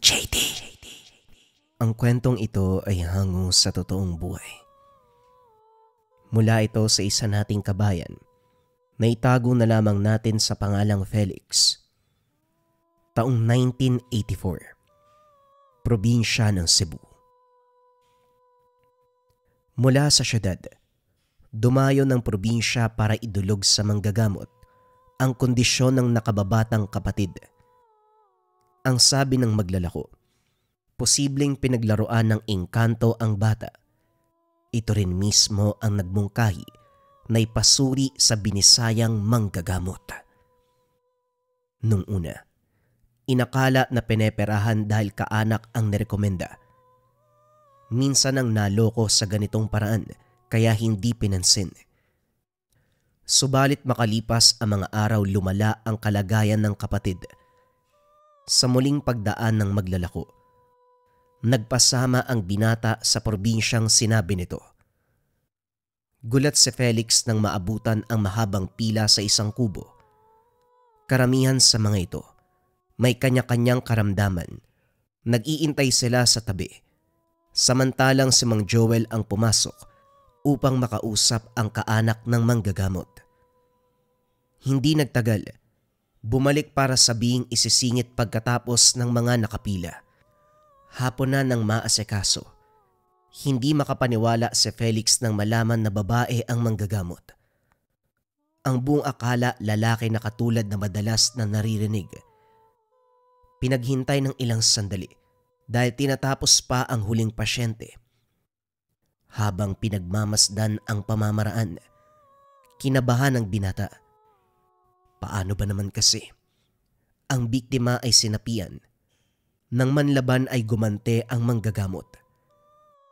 JD. Ang kwentong ito ay hango sa totoong buhay. Mula ito sa isa nating kabayan na itago na lamang natin sa pangalang Felix. Taong 1984, probinsya ng Cebu. Mula sa syudad, dumayo ng probinsya para idulog sa manggagamot ang kondisyon ng nakababatang kapatid. Ang sabi ng maglalako, posibleng pinaglaruan ng engkanto ang bata. Ito rin mismo ang nagmungkahi na ipasuri sa binisayang manggagamot. Nung una, inakala na pineperahan dahil kaanak ang nirekomenda. Minsan ang naloko sa ganitong paraan kaya hindi pinansin. Subalit makalipas ang mga araw lumala ang kalagayan ng kapatid. Sa muling pagdaan ng maglalako, nagpasama ang binata sa probinsyang sinabi nito. Gulat si Felix nang maabutan ang mahabang pila sa isang kubo. Karamihan sa mga ito, may kanya-kanyang karamdaman. Nag-iintay sila sa tabi. Samantalang si Mang Joel ang pumasok upang makausap ang kaanak ng manggagamot. Hindi nagtagal, bumalik para sabihing isisingit pagkatapos ng mga nakapila. Hapon na nang maasekaso. Hindi makapaniwala si Felix nang malaman na babae ang manggagamot. Ang buong akala lalaki na katulad na madalas na naririnig. Pinaghintay ng ilang sandali dahil tinatapos pa ang huling pasyente. Habang pinagmamasdan ang pamamaraan, kinabahan ng binata. Paano ba naman kasi? Ang biktima ay sinapian. Nang manlaban ay gumante ang manggagamot.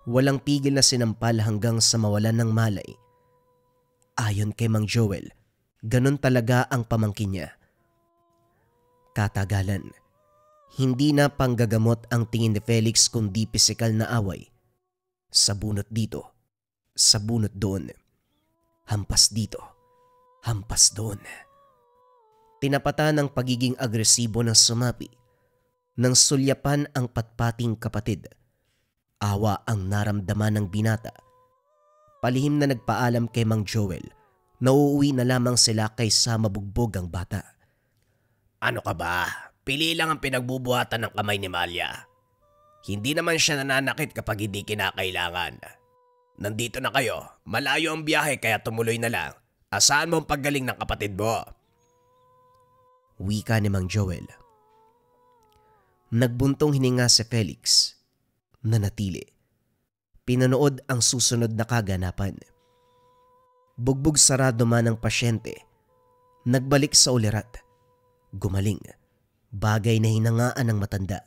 Walang pigil na sinampal hanggang sa mawalan ng malay. Ayon kay Mang Joel, ganun talaga ang pamangkin niya. Katagalan, hindi na panggagamot ang tingin ni Felix kundi pisikal na away. Sabunot dito, sabunot doon. Hampas dito, hampas doon. Tinapatan ng pagiging agresibo ng sumapi. Nang sulyapan ang patpating kapatid, awa ang naramdaman ng binata. Palihim na nagpaalam kay Mang Joel na uuwi na lamang sila kaysa mabugbog ang bata. Ano ka ba? Pili lang ang pinagbubuhatan ng kamay ni Malia. Hindi naman siya nananakit kapag hindi kinakailangan. Nandito na kayo, malayo ang biyahe kaya tumuloy na lang. Asahan mo ang paggaling ng kapatid mo. Wika ni Mang Joel. Nagbuntong hininga si Felix. Nanatili. Pinanood ang susunod na kaganapan. Bugbog sarado man ang pasyente. Nagbalik sa ulirat. Gumaling. Bagay na hinangaan ng matanda.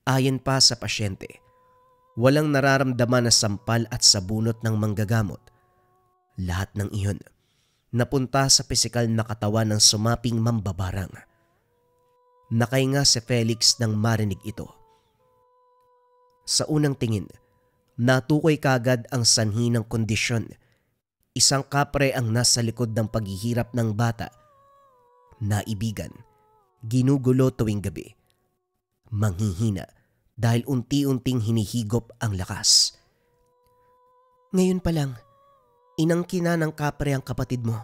Ayon pa sa pasyente, walang nararamdaman na sampal at sabunot ng manggagamot. Lahat ng iyon napunta sa pisikal na katawan ng sumaping mambabarang. Nakahinga si Felix nang marinig ito. Sa unang tingin, natukoy kagad ang sanhi ng kondisyon. Isang kapre ang nasa likod ng paghihirap ng bata. Naibigan, ginugulo tuwing gabi. Manghihina dahil unti-unting hinihigop ang lakas. Ngayon pa lang, inangkina ng kapre ang kapatid mo.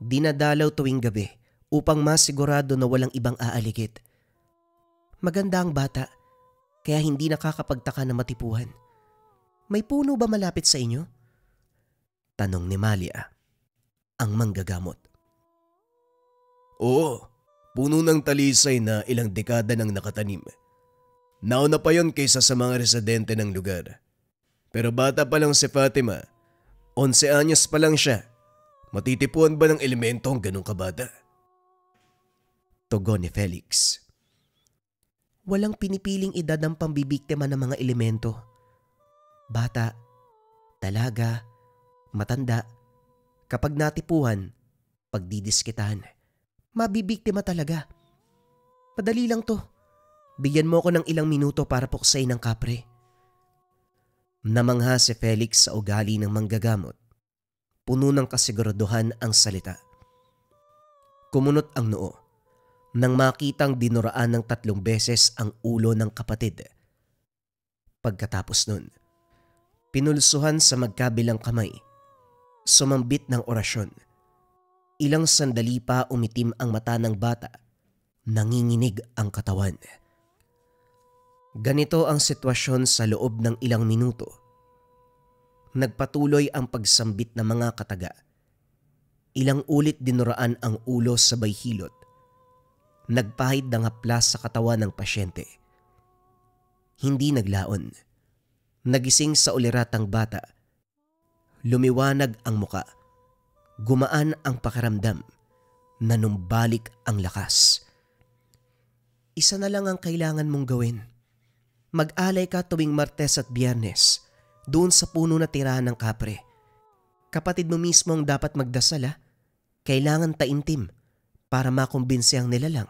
Dinadalaw tuwing gabi upang masigurado na walang ibang aaligid. Maganda ang bata, kaya hindi nakakapagtaka na matipuhan. May puno ba malapit sa inyo? Tanong ni Malia, ang manggagamot. Oo, puno ng talisay na ilang dekada nang nakatanim. Nauna pa yon kaysa sa mga residente ng lugar. Pero bata pa lang si Fatima, 11 anyos pa lang siya. Matitipuan ba ng elemento ang ganong kabata? Tugon ni Felix. Walang pinipiling edad ng pambibiktima ng mga elemento. Bata, dalaga, matanda, kapag natipuhan, pagdidiskitahan, mabibiktima talaga. Padali lang to. Bigyan mo ko ng ilang minuto para puksain ng kapre. Namangha si Felix sa ugali ng manggagamot. Puno ng kasiguraduhan ang salita. Kumunot ang noo. nang makitang dinuraan ng 3 beses ang ulo ng kapatid. Pagkatapos nun, pinulsuhan sa magkabilang kamay, sumambit ng orasyon. Ilang sandali pa umitim ang mata ng bata, nanginginig ang katawan. Ganito ang sitwasyon sa loob ng ilang minuto. Nagpatuloy ang pagsambit ng mga kataga. Ilang ulit dinuraan ang ulo sabay hilot. Nagpahid ng haplas sa katawan ng pasyente. Hindi naglaon. Nagising sa uliratang bata. Lumiwanag ang muka. Gumaan ang pakiramdam. Nanumbalik ang lakas. Isa na lang ang kailangan mong gawin. Mag-alay ka tuwing Martes at Biyernes doon sa puno na tirahan ng kapre. Kapatid mo mismo ang dapat magdasal ha. Kailangan taimtim para makumbinsi ang nilalang.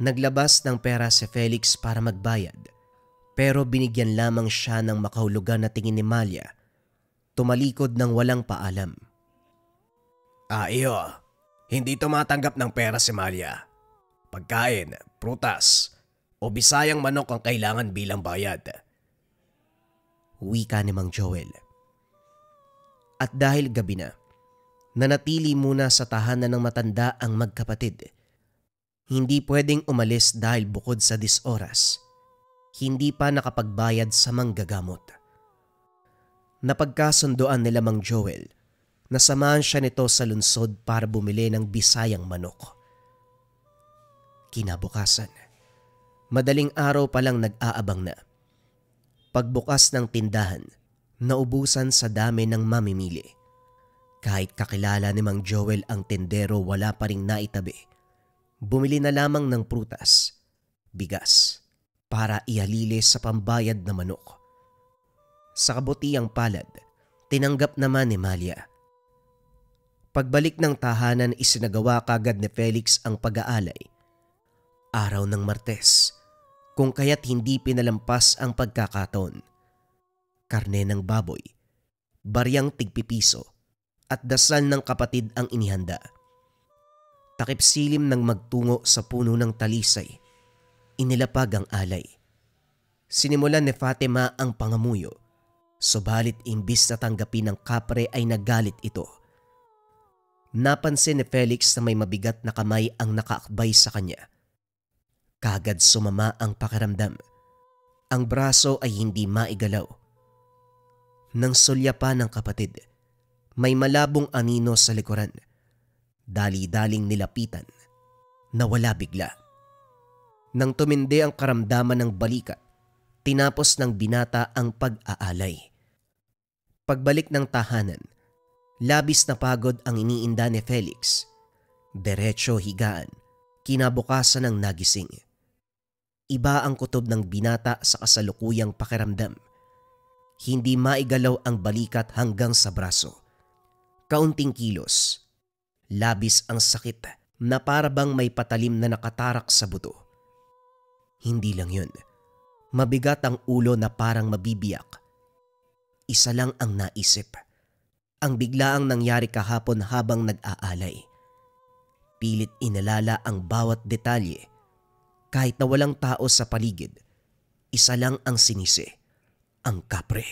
Naglabas ng pera si Felix para magbayad, pero binigyan lamang siya ng makahulugan na tingin ni Malia. Tumalikod ng walang paalam. Iyo, hindi tumatanggap ng pera si Malia. Pagkain, prutas, o bisayang manok ang kailangan bilang bayad. Wika ni Mang Joel. At dahil gabi na, nanatili muna sa tahanan ng matanda ang magkapatid. Hindi pwedeng umalis dahil bukod sa 10 oras, hindi pa nakapagbayad sa manggagamot. Napagkasundoan nila Mang Joel na samahan siya nito sa lungsod para bumili ng bisayang manok. Kinabukasan, madaling araw pa lang nag-aabang na. Pagbukas ng tindahan, naubusan sa dami ng mamimili. Kahit kakilala ni Mang Joel ang tendero, wala pa ring naitabi. Bumili na lamang ng prutas, bigas, para ihalili sa pambayad na manok. Sa kabutiang palad, tinanggap naman ni Malia. Pagbalik ng tahanan, isinagawa kagad ni Felix ang pag-aalay. Araw ng Martes, kung kaya't hindi pinalampas ang pagkakataon. Karne ng baboy, baryang tigpipiso, at dasal ng kapatid ang inihanda. Takip silim ng magtungo sa puno ng talisay, inilapag ang alay. Sinimulan ni Fatima ang pangamuyo, subalit imbis na tanggapin ng kapre ay nagalit ito. Napansin ni Felix na may mabigat na kamay ang nakaakbay sa kanya. Kagad sumama ang pakiramdam. Ang braso ay hindi maigalaw. Nang sulyapan ng kapatid, may malabong anino sa likuran. Dali-daling nilapitan, nawala bigla. Nang tumindi ang karamdaman ng balikat, tinapos ng binata ang pag-aalay. Pagbalik ng tahanan, labis na pagod ang iniinda ni Felix. Diretso higaan, kinabukasan ng nagising. Iba ang kutob ng binata sa kasalukuyang pakiramdam. Hindi maigalaw ang balikat hanggang sa braso. Kaunting kilos. Labis ang sakit na para bang may patalim na nakatarak sa buto. Hindi lang yun. Mabigat ang ulo na parang mabibiyak. Isa lang ang naisip. Ang biglaang nangyari kahapon habang nag-aalay. Pilit inalala ang bawat detalye. Kahit na walang tao sa paligid, isa lang ang sinisi, ang kapre.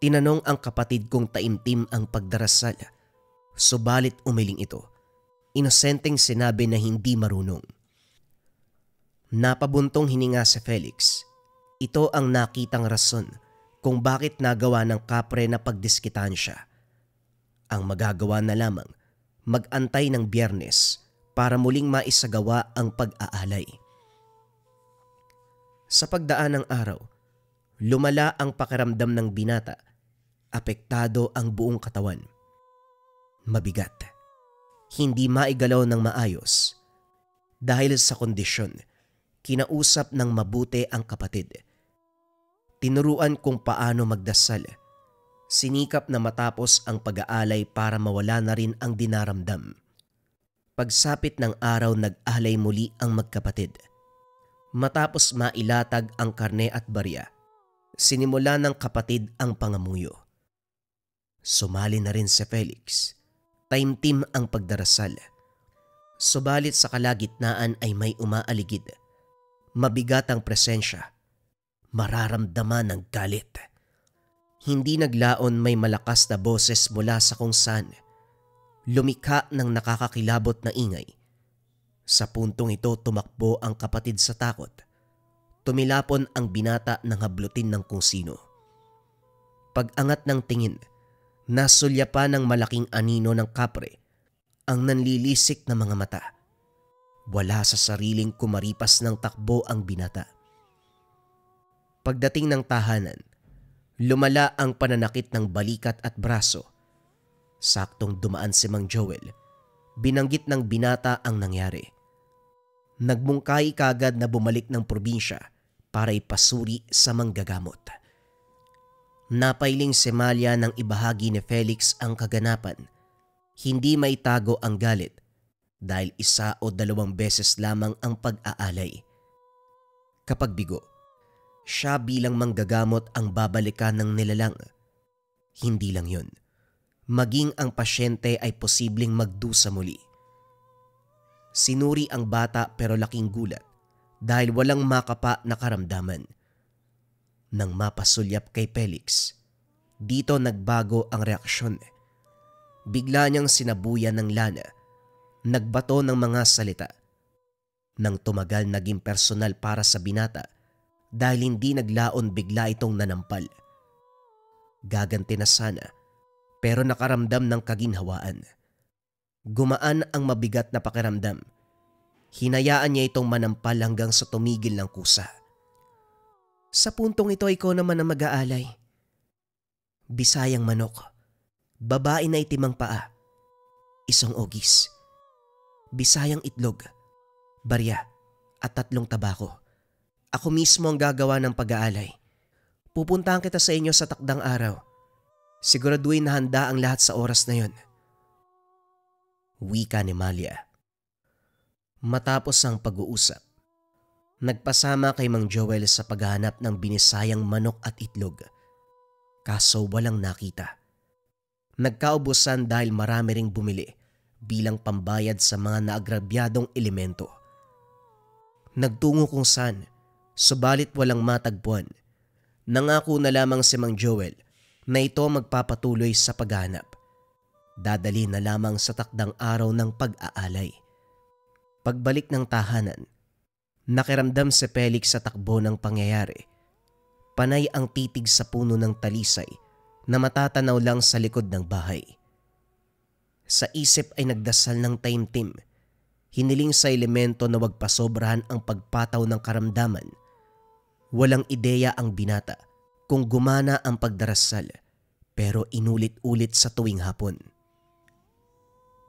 Tinanong ang kapatid kung taimtim ang pagdarasal, subalit umiling ito. Inosenteng sinabi na hindi marunong. Napabuntong hininga si Felix. Ito ang nakitang rason kung bakit nagawa ng kapre na pagdiskitan siya. Ang magagawa na lamang, mag-antay ng Biyernes para muling maisagawa ang pag-aalay. Sa pagdaan ng araw, lumala ang pakiramdam ng binata. Apektado ang buong katawan. Mabigat. Hindi maigalaw ng maayos. Dahil sa kondisyon, kinausap ng mabuti ang kapatid. Tinuruan kung paano magdasal. Sinikap na matapos ang pag-aalay para mawala na rin ang dinaramdam. Pagsapit ng araw, nag-alay muli ang magkapatid. Matapos mailatag ang karne at barya, sinimula ng kapatid ang pangamuyo. Sumali na rin si Felix. Taimtim ang pagdarasal. Subalit sa kalagitnaan ay may umaaligid. Mabigat ang presensya. Mararamdaman ng galit. Hindi naglaon may malakas na boses mula sa kung saan. Lumikha ng nakakakilabot na ingay. Sa puntong ito tumakbo ang kapatid sa takot. Tumilapon ang binata ng hablutin ng kung sino. Pag-angat ng tingin, nasulyapan ng malaking anino ng kapre ang nanlilisik na mga mata. Wala sa sariling kumaripas ng takbo ang binata. Pagdating ng tahanan, lumala ang pananakit ng balikat at braso. Saktong dumaan si Mang Joel, binanggit ng binata ang nangyari. Nagmungkahi kagad na bumalik ng probinsya para ipasuri sa manggagamot. Napailing si Malia nang ibahagi ni Felix ang kaganapan. Hindi maitago ang galit dahil 1 o 2 beses lamang ang pag-aalay. Kapag bigo, siya bilang manggagamot ang babalikan ng nilalang. Hindi lang yun. Maging ang pasyente ay posibleng magdusa muli. Sinuri ang bata pero laking gulat dahil walang makapa na karamdaman. Nang mapasulyap kay Felix, dito nagbago ang reaksyon. Bigla niyang sinabuyan ng lana, nagbato ng mga salita. Nang tumagal naging personal para sa binata dahil hindi naglaon bigla itong nanampal. Gaganti na sana pero nakaramdam ng kaginhawaan. Gumaan ang mabigat na pakiramdam. Hinayaan niya itong manampal hanggang sa tumigil ng kusa. Sa puntong ito ikaw naman ang mag-aalay. Bisayang manok, babae na itimang paa, isang ogis, bisayang itlog, barya at 3 tabako. Ako mismo ang gagawa ng pag-aalay. Pupuntahan kita sa inyo sa takdang araw. Siguraduhin na handa ang lahat sa oras na yon. Wika ni Malia. Matapos ang pag-uusap, nagpasama kay Mang Joel sa paghahanap ng binisayang manok at itlog. Kaso walang nakita. Nagkaubusan dahil marami ring bumili bilang pambayad sa mga naagrabyadong elemento. Nagtungo kung saan, subalit walang matagpuan. Nangako na lamang si Mang Joel na ito magpapatuloy sa paghahanap. Dadali na lamang sa takdang araw ng pag-aalay. Pagbalik ng tahanan, nakiramdam si Felix sa takbo ng pangyayari. Panay ang titig sa puno ng talisay na matatanaw lang sa likod ng bahay. Sa isip ay nagdasal ng taimtim. Hiniling sa elemento na wag pasobrahan ang pagpataw ng karamdaman. Walang ideya ang binata kung gumana ang pagdarasal pero inulit-ulit sa tuwing hapon.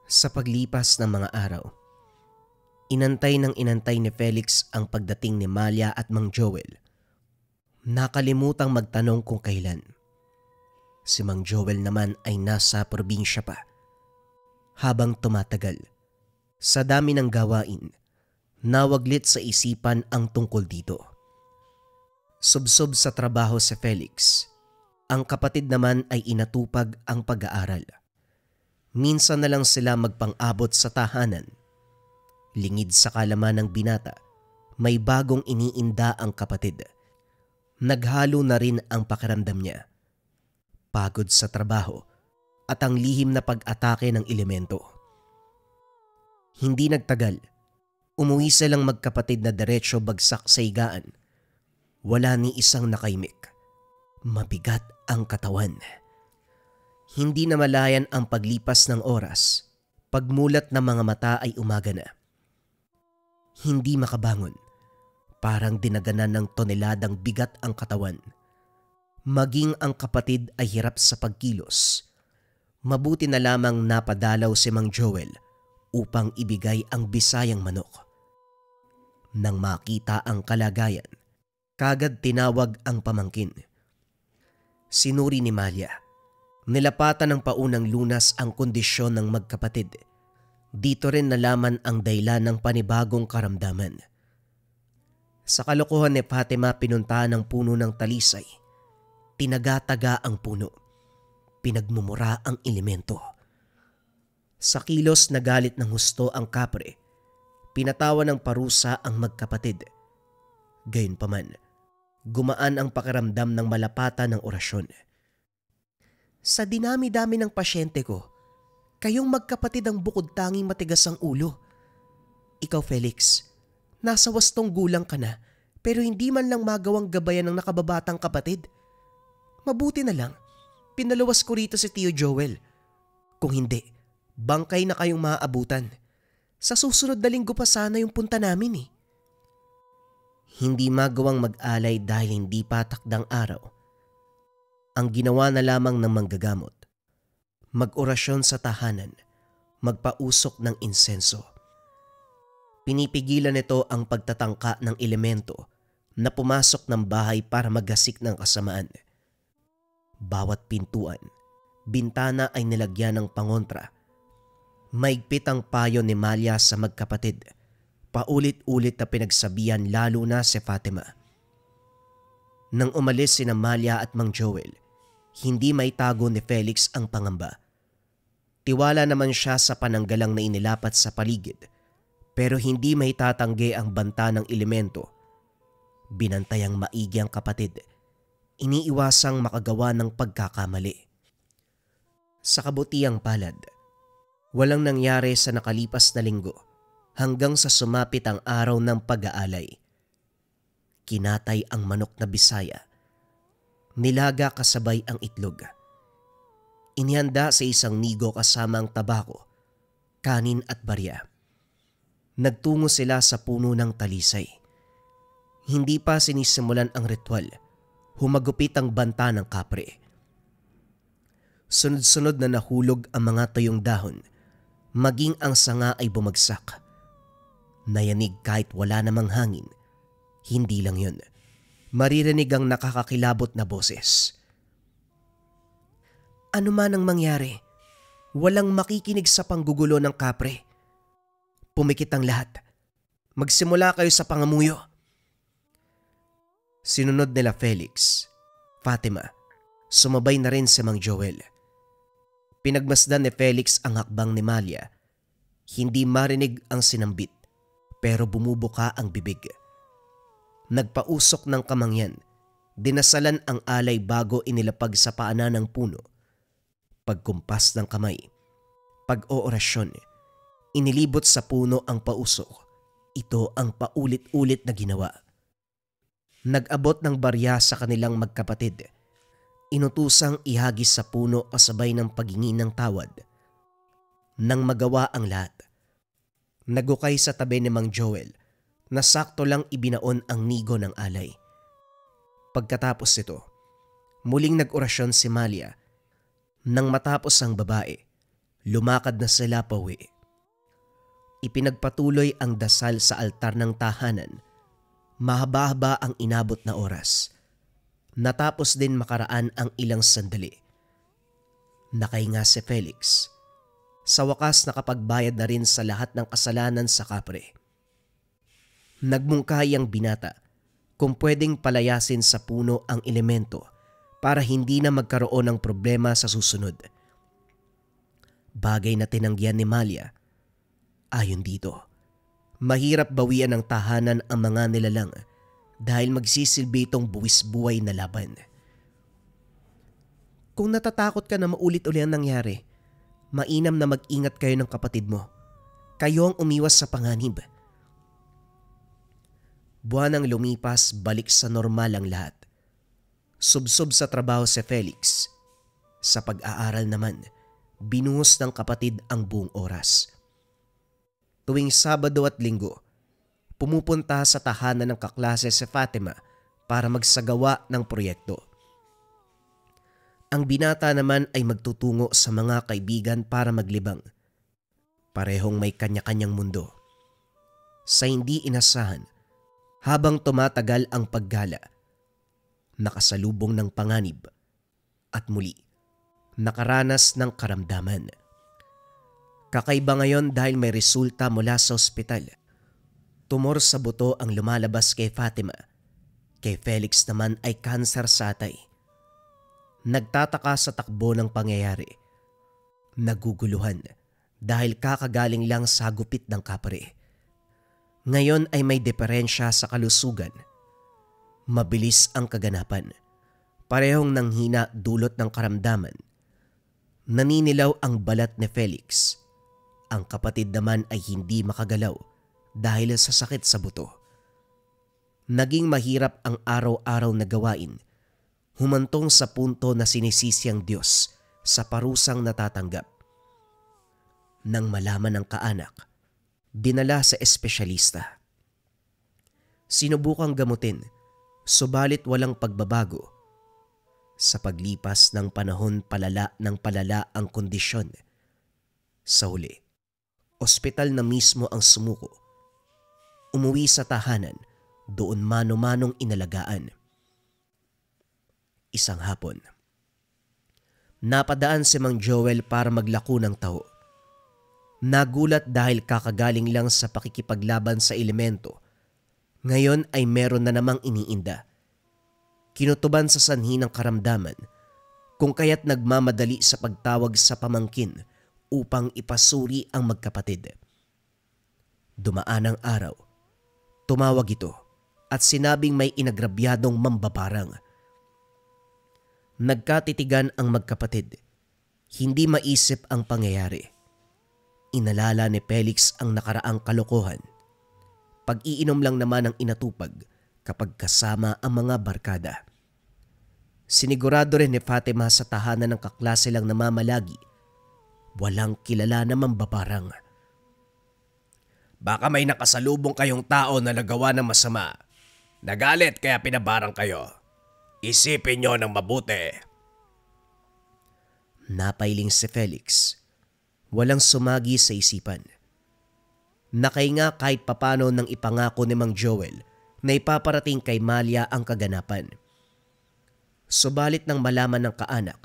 Sa paglipas ng mga araw, inantay ni Felix ang pagdating ni Malia at Mang Joel. Nakalimutang magtanong kung kailan. Si Mang Joel naman ay nasa probinsya pa. Habang tumatagal, sa dami ng gawain, nawaglit sa isipan ang tungkol dito. Subsob sa trabaho si Felix. Ang kapatid naman ay inatupag ang pag-aaral. Minsan na lang sila magpang-abot sa tahanan. Lingid sa kalaman ng binata, may bagong iniinda ang kapatid. Naghalo na rin ang pakiramdam niya. Pagod sa trabaho at ang lihim na pag-atake ng elemento. Hindi nagtagal, umuwi silang magkapatid na diretso bagsak sa higaan. Wala ni isang nakaimik. Mabigat ang katawan. Hindi na malayan ang paglipas ng oras. Pagmulat ng mga mata ay umaga na. Hindi makabangon. Parang dinaganan ng toneladang bigat ang katawan. Maging ang kapatid ay hirap sa pagkilos. Mabuti na lamang napadalaw si Mang Joel upang ibigay ang bisayang manok. Nang makita ang kalagayan, kagad tinawag ang pamangkin. Sinuri ni Malia. Nilapatan ng paunang lunas ang kondisyon ng magkapatid. Dito rin nalaman ang dahilan ng panibagong karamdaman. Sa kalokohan ni Fatima, pinuntahan ang puno ng talisay. Tinagataga ang puno. Pinagmumura ang elemento. Sa kilos na galit ng husto ang kapre, pinatawan ng parusa ang magkapatid. Gayunpaman, gumaan ang pakiramdam ng malapatan ng orasyon. Sa dinami-dami ng pasyente ko, kayong magkapatid ang bukod tanging matigas ang ulo. Ikaw, Felix, nasa 8 gulang ka na pero hindi man lang magawang gabayan ng nakababatang kapatid. Mabuti na lang, pinaluwas ko rito si Tio Joel. Kung hindi, bangkay na kayong maaabutan. Sa susunod na linggo pa sana yung punta namin eh. Hindi magawang mag-alay dahil hindi pa takdang araw. Ang ginawa na lamang ng manggagamot, mag-orasyon sa tahanan, magpausok ng insenso. Pinipigilan nito ang pagtatangka ng elemento na pumasok ng bahay para maggasik ng kasamaan. Bawat pintuan, bintana ay nilagyan ng pangontra. Maigpit ang payo ni Malia sa magkapatid. Paulit-ulit na pinagsabihan lalo na si Fatima. Nang umalis sina Malia at Mang Joel, hindi maitago ni Felix ang pangamba. Tiwala naman siya sa pananggalang na inilapat sa paligid, pero hindi maitatanggi ang banta ng elemento. Binantayang maigi ang kapatid, iniiwasang makagawa ng pagkakamali. Sa kabutiang palad, walang nangyari sa nakalipas na linggo hanggang sa sumapit ang araw ng pag-aalay. Kinatay ang manok na Bisaya. Nilaga kasabay ang itlog. Inihanda sa isang nigo kasama ang tabako, kanin at barya. Nagtungo sila sa puno ng talisay. Hindi pa sinisimulan ang ritual, humagupit ang banta ng kapre. Sunod-sunod na nahulog ang mga tuyong dahon, maging ang sanga ay bumagsak. Nayanig kahit wala namang hangin. Hindi lang yun, maririnig ang nakakakilabot na boses. Ano man ang mangyari, walang makikinig sa panggugulo ng kapre. Pumikit ang lahat. Magsimula kayo sa pangamuyo. Sinunod nila Felix, Fatima, sumabay na rin si Mang Joel. Pinagmasdan ni Felix ang hakbang ni Malia. Hindi marinig ang sinambit, pero bumubuka ang bibig. Nagpausok ng kamangyan, dinasalan ang alay bago inilapag sa paanan ng puno. Pagkumpas ng kamay, pag-oorasyon, inilibot sa puno ang pausok. Ito ang paulit-ulit na ginawa. Nag-abot ng barya sa kanilang magkapatid. Inutusang ihagis sa puno kasabay ng paghingi ng tawad. Nang magawa ang lahat, nagukay sa tabi ni Mang Joel na sakto lang ibinaon ang nigo ng alay. Pagkatapos ito, muling nag-orasyon si Malia. Nang matapos ang babae, lumakad na sila pauwi. Ipinagpatuloy ang dasal sa altar ng tahanan. Mahaba-haba ang inabot na oras. Natapos din makaraan ang ilang sandali. Nakahinga si Felix. Sa wakas nakapagbayad na rin sa lahat ng kasalanan sa kapre. Nagmungkahi ang binata kung pwedeng palayasin sa puno ang elemento para hindi na magkaroon ng problema sa susunod. Bagay na tinanggihan ni Malia. Ayon dito, mahirap bawian ng tahanan ang mga nilalang dahil magsisilbi itong buwis-buhay na laban. Kung natatakot ka na maulit-uli ang nangyari, mainam na mag-ingat kayo ng kapatid mo. Kayo ang umiwas sa panganib. Buwanang lumipas, balik sa normal ang lahat. Subsob sa trabaho si Felix. Sa pag-aaral naman, binuhos ng kapatid ang buong oras. Tuwing Sabado at Linggo, pumupunta sa tahanan ng kaklase si Fatima para magsagawa ng proyekto. Ang binata naman ay magtutungo sa mga kaibigan para maglibang. Parehong may kanya-kanyang mundo. Sa hindi inasahan, habang tumatagal ang paggala, nakasalubong ng panganib at muli nakaranas ng karamdaman. Kakaiba ngayon dahil may resulta mula sa ospital. Tumor sa buto ang lumalabas kay Fatima. Kay Felix naman ay kanser sa atay. Nagtataka sa takbo ng pangyayari. Naguguluhan dahil kakagaling lang sa gupit ng kapre. Ngayon ay may diferensya sa kalusugan. Mabilis ang kaganapan. Parehong nanghina dulot ng karamdaman. Naninilaw ang balat ni Felix. Ang kapatid naman ay hindi makagalaw dahil sa sakit sa buto. Naging mahirap ang araw-araw na gawain. Humantong sa punto na sinisisi ang Diyos sa parusang natatanggap. Nang malaman ng kaanak, dinala sa espesyalista. Sinubukang gamutin, subalit walang pagbabago. Sa paglipas ng panahon, palala ang kondisyon. Sa huli, ospital na mismo ang sumuko. Umuwi sa tahanan, doon mano-manong inalagaan. Isang hapon, napadaan si Mang Joel para maglako ng taho. Nagulat dahil kakagaling lang sa pakikipaglaban sa elemento. Ngayon ay meron na namang iniinda. Kinutuban sa sanhi ng karamdaman, kung kaya't nagmamadali sa pagtawag sa pamangkin upang ipasuri ang magkapatid. Dumaan ang araw. Tumawag ito at sinabing may inagrabyadong mambabarang. Nagkatitigan ang magkapatid. Hindi maisip ang pangyayari. Inalala ni Felix ang nakaraang kalokohan. Pag-iinom lang naman ang inatupag kapag kasama ang mga barkada. Sinigurado rin ni Fatima sa tahanan ng kaklase lang namamalagi. Walang kilala na mambabarang. Baka may nakasalubong kayong tao na nagawa ng masama. Nagalit kaya pinabarang kayo. Isipin nyo ng mabuti. Napailing si Felix. Walang sumagi sa isipan. Nakahinga kahit papano nang ipangako ni Mang Joel na ipaparating kay Malia ang kaganapan. Subalit nang malaman ng kaanak,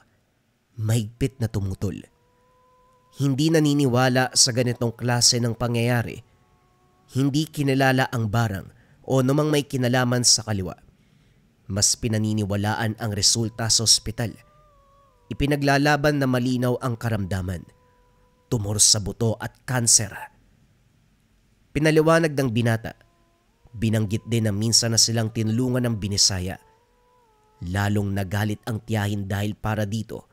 mahigpit na tumutol. Hindi naniniwala sa ganitong klase ng pangyayari. Hindi kinilala ang barang o namang may kinalaman sa kaliwa. Mas pinaniniwalaan ang resulta sa ospital. Ipinaglalaban na malinaw ang karamdaman. Tumor sa buto at kanser. Pinaliwanag ng binata. Binanggit din na minsan na silang tinulungan ng Binisaya. Lalong nagalit ang tiyahin dahil para dito,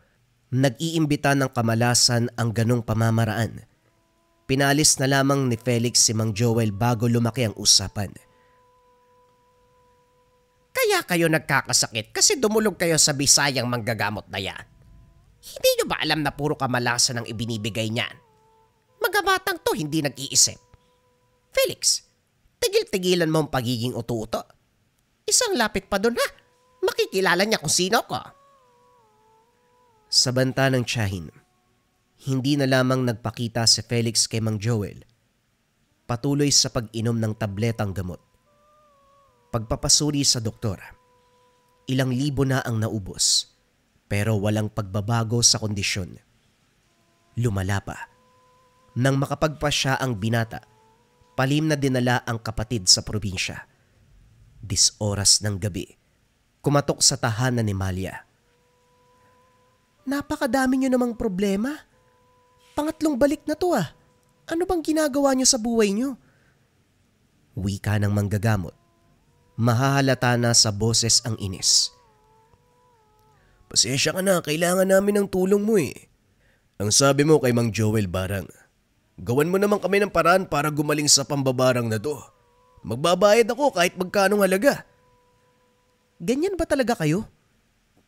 nag-iimbita ng kamalasan ang ganong pamamaraan. Pinalis na lamang ni Felix si Mang Joel bago lumaki ang usapan. Kaya kayo nagkakasakit kasi dumulog kayo sa Bisayang manggagamot na yan. Hindi nyo ba alam na puro kamalasan ang ibinibigay niyan? Magabatang to hindi nag-iisip. Felix, tigil-tigilan mo ang pagiging uto-uto. Isang lapit pa doon ha. Makikilala niya kung sino ko. Sa banta ng tiyahin, hindi na lamang nagpakita si Felix kay Mang Joel. Patuloy sa pag-inom ng tabletang gamot. Pagpapasuri sa doktor, ilang libo na ang naubos pero walang pagbabago sa kondisyon. Lumala pa. Nang makapagpasya ang binata, palim na dinala ang kapatid sa probinsya. 10 oras ng gabi. Kumatok sa tahanan ni Malia. Napakadami nyo namang problema. Pangatlong balik na to ah. Ano bang ginagawa nyo sa buhay nyo? Wika ng manggagamot. Mahahalata na sa boses ang inis. Pasensya ka na, kailangan namin ng tulong mo eh. Ang sabi mo kay Mang Joel Barang, gawan mo naman kami ng paraan para gumaling sa pambabarang na to. Magbabayad ako kahit magkanong halaga. Ganyan ba talaga kayo?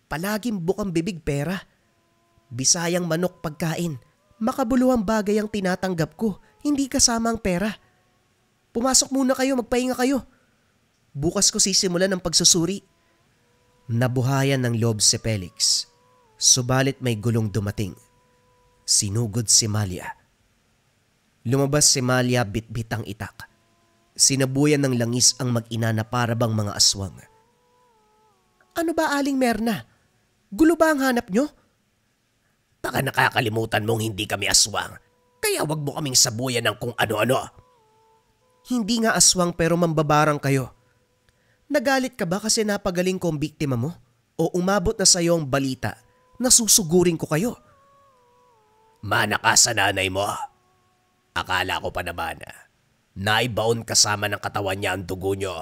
Palaging bukang bibig pera. Bisayang manok pagkain. Makabuluhang bagay ang tinatanggap ko, hindi kasama ang pera. Pumasok muna kayo, magpahinga kayo. Bukas ko sisimulan ang pagsusuri. Nabuhayan ng loob si Felix. Subalit may gulong dumating. Sinugod si Malia. Lumabas si Malia bitbit ang itak. Sinabuyan ng langis ang mag-ina na parabang mga aswang. Ano ba Aling Merna? Gulo ba ang hanap nyo? Baka nakakalimutan mong hindi kami aswang. Kaya wag mo kaming sabuyan ng kung ano-ano. Hindi nga aswang pero mambabarang kayo. Nagalit ka ba kasi napagaling ko ang biktima mo? O umabot na sa iyo ang balita na susugurin ko kayo? Mana ka sa nanay mo. Akala ko pa naman, naibaon kasama ng katawan niya ang dugo niyo.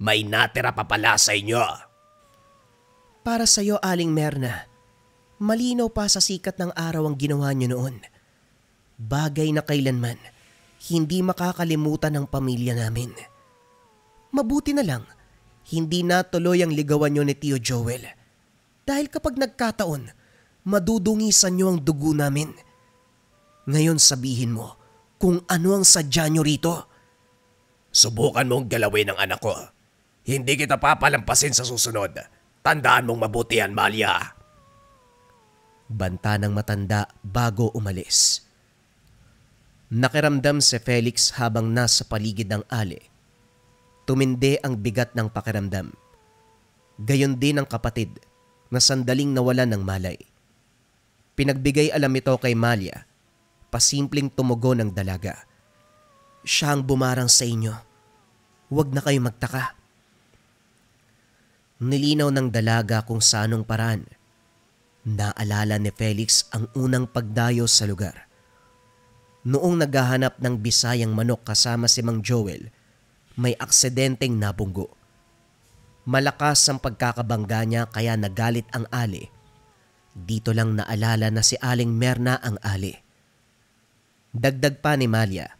May natira pa pala sa inyo. Para sa'yo, Aling Merna, malinaw pa sa sikat ng araw ang ginawa niyo noon. Bagay na kailanman, hindi makakalimutan ng pamilya namin. Mabuti na lang, hindi natuloy ang ligawan niyo ni Tio Joel. Dahil kapag nagkataon, madudungisan niyo ang dugo namin. Ngayon sabihin mo kung ano ang sadya niyo rito. Subukan mong galawin ang anak ko. Hindi kita papalampasin sa susunod. Tandaan mong mabuti yan, Malia. Banta ng matanda bago umalis. Nakiramdam si Felix habang nasa paligid ng ali. Tumindi ang bigat ng pakiramdam. Gayon din ang kapatid na sandaling nawalan ng malay. Pinagbigay alam ito kay Malia. Pasimpleng tumugon ng dalaga. Siya ang bumarang sa inyo. Huwag na kayo magtaka. Nilinaw ng dalaga kung saanong paraan. Naalala ni Felix ang unang pagdayo sa lugar. Noong naghahanap ng bisayang manok kasama si Mang Joel, may aksidenteng nabunggo. Malakas ang pagkakabangga niya kaya nagalit ang ali. Dito lang naalala na si Aling Merna ang ali. Dagdag pa ni Malia,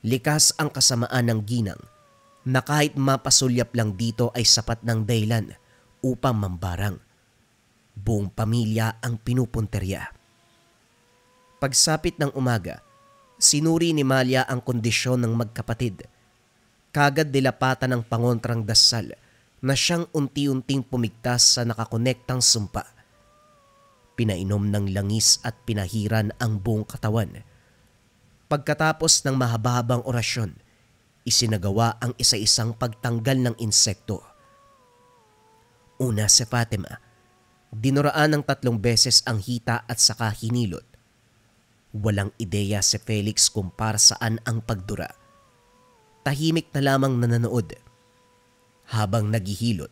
likas ang kasamaan ng ginang na kahit mapasulyap lang dito ay sapat ng dahilan upang mambarang. Buong pamilya ang pinupunterya. Pagsapit ng umaga, sinuri ni Malia ang kondisyon ng magkapatid. Kagad dilapatan ng pangontrang dasal na siyang unti-unting pumigtas sa nakakonektang sumpa. Pinainom ng langis at pinahiran ang buong katawan. Pagkatapos ng mahaba-habang orasyon, isinagawa ang isa-isang pagtanggal ng insekto. Una si Fatima, dinuraan ng 3 beses ang hita at saka hinilot. Walang ideya si Felix kung para saan ang pagdura. Tahimik na lamang nananood. Habang naghihilot,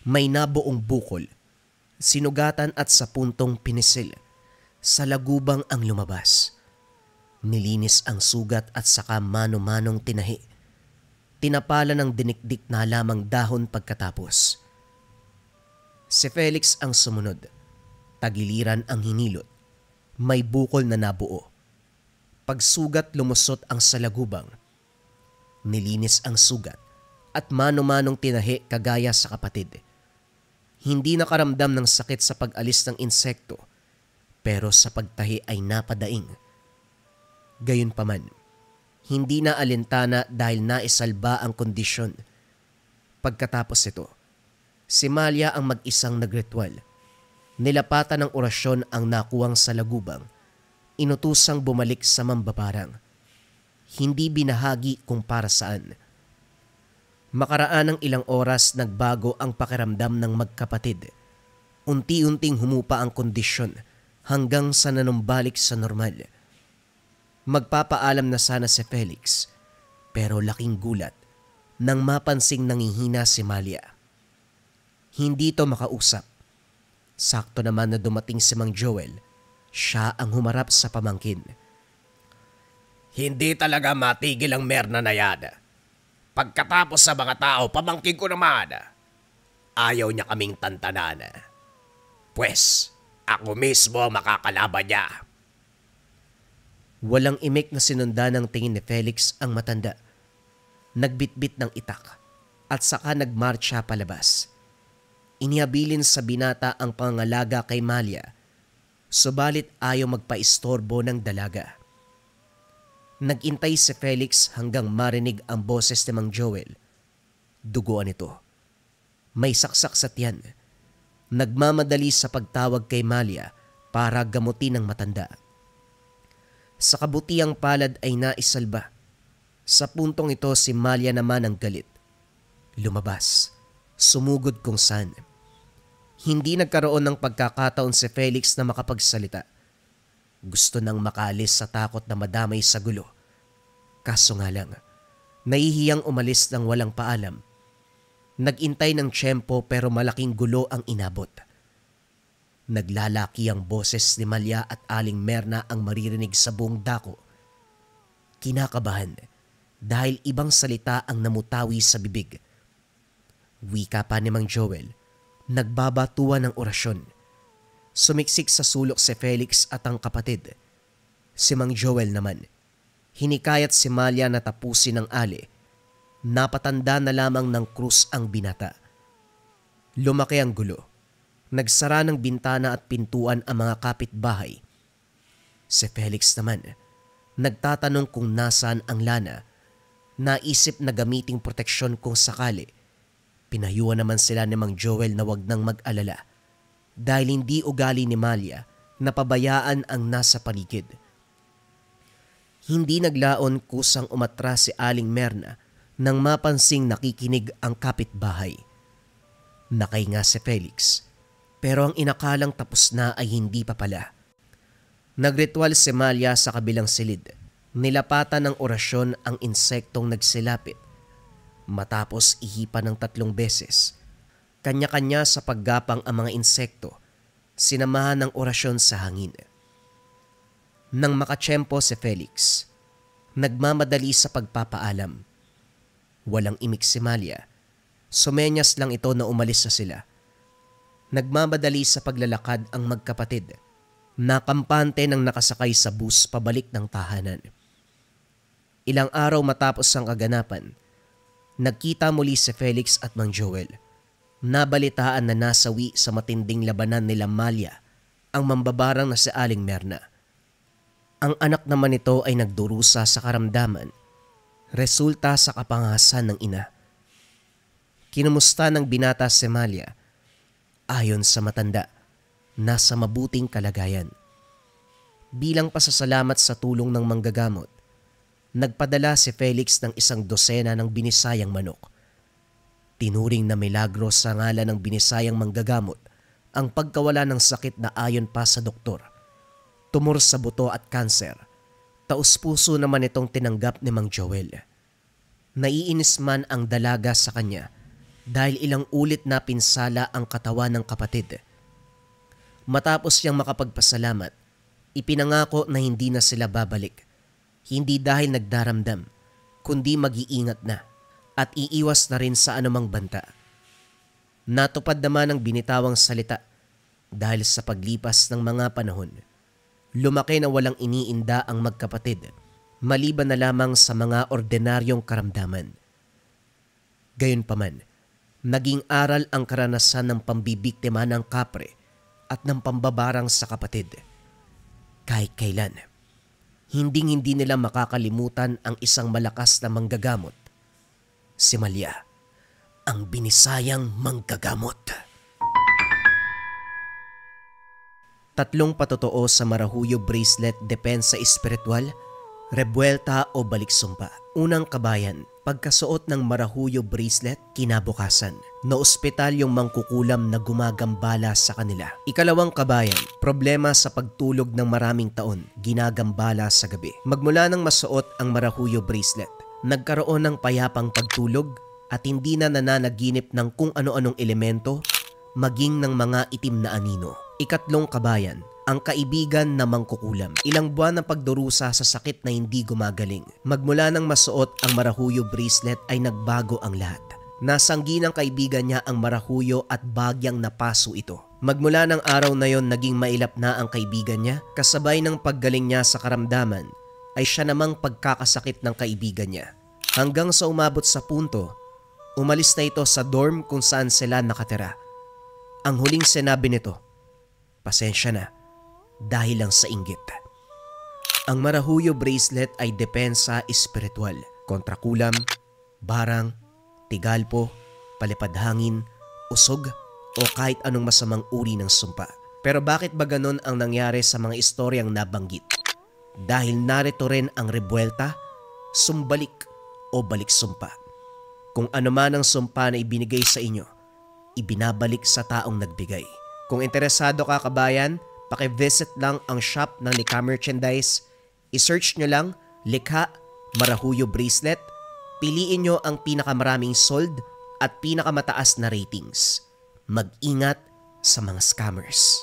may nabuong bukol, sinugatan at sa puntong pinisil. Sa lagubang ang lumabas. Nilinis ang sugat at saka mano-manong tinahi. Tinapala ng dinikdik na lamang dahon pagkatapos. Si Felix ang sumunod. Tagiliran ang hinilot. May bukol na nabuo. Pagsugat lumusot ang salagubang. Nilinis ang sugat at mano-manong tinahi kagaya sa kapatid. Hindi nakaramdam ng sakit sa pag-alis ng insekto, pero sa pagtahi ay napadaing. Gayunpaman, hindi na alintana dahil naisalba ang kondisyon. Pagkatapos ito, si Malia ang mag-isang nagritual. Nilapatan ng orasyon ang nakuwang salagubang. Inutusang bumalik sa mambabarang. Hindi binahagi kung para saan. Makaraan ng ilang oras nagbago ang pakiramdam ng magkapatid. Unti-unting humupa ang kondisyon hanggang sa nanumbalik sa normal. Magpapaalam na sana si Felix, pero laking gulat nang mapansing nangihina si Malia. Hindi to makausap. Sakto naman na dumating si Mang Joel, siya ang humarap sa pamangkin. Hindi talaga matigil ang Merna na yan. Pagkatapos sa mga tao, pamangkin ko naman. Ayaw niya kaming tantanan. Pwes, ako mismo ang makakalaban niya. Walang imik na sinunda ng tingin ni Felix ang matanda. Nagbitbit ng itak at saka nagmarcha palabas. Inihabilin sa binata ang pangangalaga kay Malia, subalit ayaw magpaistorbo ng dalaga. Nagintay si Felix hanggang marinig ang boses ni Mang Joel. Duguan ito. May saksak sa tiyan. Nagmamadali sa pagtawag kay Malia para gamutin ang matanda. Sa kabutiang palad ay naisalba. Sa puntong ito si Malia naman ang galit. Lumabas. Sumugod kung saan. Hindi nagkaroon ng pagkakataon si Felix na makapagsalita. Gusto nang makalis sa takot na madamay sa gulo. Kaso nga lang, nahihiyang umalis ng walang paalam. Nagintay ng tiyempo pero malaking gulo ang inabot. Naglalaki ang boses ni Malia at Aling Merna ang maririnig sa buong dako. kinakabahan dahil ibang salita ang namutawi sa bibig. Wika pa ni Mang Joel, nagbabatuan ng orasyon. Sumiksik sa sulok si Felix at ang kapatid. Si Mang Joel naman, hinikayat si Malia na tapusin ang ali. Napatanda na lamang ng krus ang binata. Lumaki ang gulo. Nagsara ng bintana at pintuan ang mga kapitbahay. Si Felix naman, nagtatanong kung nasaan ang Lana. Naisip na gamiting proteksyon kung sakali. Pinayuhan naman sila ni Mang Joel na wag nang mag-alala dahil hindi ugali ni Malia na pabayaan ang nasa paligid. Hindi naglaon kusang umatras si Aling Merna nang mapansing nakikinig ang kapitbahay. Nakahinga si Felix. Pero ang inakalang tapos na ay hindi pa pala. Nagritual si Malia sa kabilang silid. Nilapatan ng orasyon ang insektong nagsilapit. Matapos ihipan ng 3 beses. Kanya-kanya sa paggapang ang mga insekto. Sinamahan ng orasyon sa hangin. Nang makatsyempo si Felix, nagmamadali sa pagpapaalam. Walang imik si Malia. Sumenyas lang ito na umalis na sila. Nagmamadali sa paglalakad ang magkapatid. Nakampante nang nakasakay sa bus pabalik ng tahanan. Ilang araw matapos ang kaganapan, nagkita muli si Felix at Mang Joel. Nabalitaan na nasawi sa matinding labanan nila Malia ang mambabarang na si Aling Merna. Ang anak naman nito ay nagdurusa sa karamdaman, resulta sa kapangasan ng ina. Kinumusta ng binata si Malia. Ayon sa matanda, nasa mabuting kalagayan. Bilang pasasalamat sa tulong ng manggagamot, nagpadala si Felix ng 1 dosena ng binisayang manok. Tinuring na milagro sa ngalan ng binisayang manggagamot ang pagkawala ng sakit na ayon pa sa doktor. Tumor sa buto at kanser. Taus-puso naman itong tinanggap ni Mang Joel. Naiinis man ang dalaga sa kanya dahil ilang ulit na pinsala ang katawan ng kapatid. Matapos siyang makapagpasalamat, ipinangako na hindi na sila babalik. Hindi dahil nagdaramdam, kundi mag-iingat na at iiwas na rin sa anumang banta. Natupad naman ang binitawang salita dahil sa paglipas ng mga panahon. Lumaki na walang iniinda ang magkapatid, maliban na lamang sa mga ordinaryong karamdaman. Gayunpaman, naging aral ang karanasan ng pambibiktima ng kapre at ng pambabarang sa kapatid. Kahit kailan, hindi nila makakalimutan ang isang malakas na manggagamot. Si Malia, ang binisayang manggagamot. 3 patotoo sa Marahuyo Bracelet Depensa Espiritual, Rebuelta o Baliksumpa. Unang kabayan, pagkasuot ng Marahuyo Bracelet, kinabukasan. Naospital yung mangkukulam na gumagambala sa kanila. Ikalawang kabayan, problema sa pagtulog ng maraming taon, ginagambala sa gabi. Magmula nang masuot ang Marahuyo Bracelet, nagkaroon ng payapang pagtulog at hindi na nananaginip ng kung ano-anong elemento, maging ng mga itim na anino. Ikatlong kabayan, ang kaibigan na mangkukulam. Ilang buwan ng pagdurusa sa sakit na hindi gumagaling. Magmula nang masuot ang Marahuyo Bracelet ay nagbago ang lahat. Nasanggi ng kaibigan niya ang Marahuyo at bagyang napaso ito. Magmula ng araw na yon naging mailap na ang kaibigan niya, kasabay ng paggaling niya sa karamdaman ay siya namang pagkakasakit ng kaibigan niya. Hanggang sa umabot sa punto, umalis na ito sa dorm kung saan sila nakatira. Ang huling sinabi nito, "Pasensya na, dahil lang sa inggit." Ang Marahuyo Bracelet ay depensa espiritual kontra kulam, barang, tigalpo, palipadhangin, usog o kahit anong masamang uri ng sumpa. Pero bakit ba ganon ang nangyari sa mga istoryang nabanggit? Dahil narito rin ang rebuelta, sumbalik o baliksumpa. Kung ano man ang sumpa na ibinigay sa inyo, ibinabalik sa taong nagbigay. Kung interesado ka kabayan, paki-visit lang ang shop ng Likha Merchandise. I-search nyo lang, Likha Marahuyo Bracelet. Piliin nyo ang pinakamaraming sold at pinakamataas na ratings. Mag-ingat sa mga scammers.